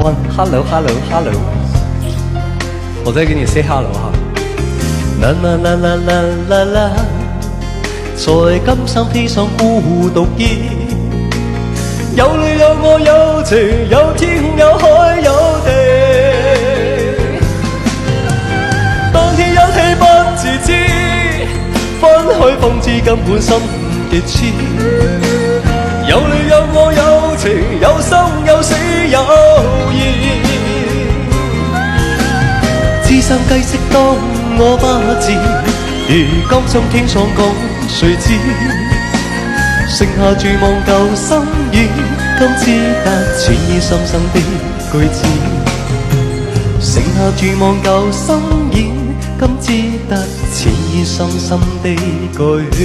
one hello hello hello， 我再给你 say hello 哈。啦啦啦啦啦啦啦，在今生披上孤獨衣，有你有我有情，有天空有海有地。當天一起不自知，分開方知根本心極痴。有你有我有情，有生有死有義。知生雞識當我不知，如江上天上講誰知？剩下絕望舊心意，今知得淺意深深的句子。剩下絕望舊心意，今知得淺意深深的句子。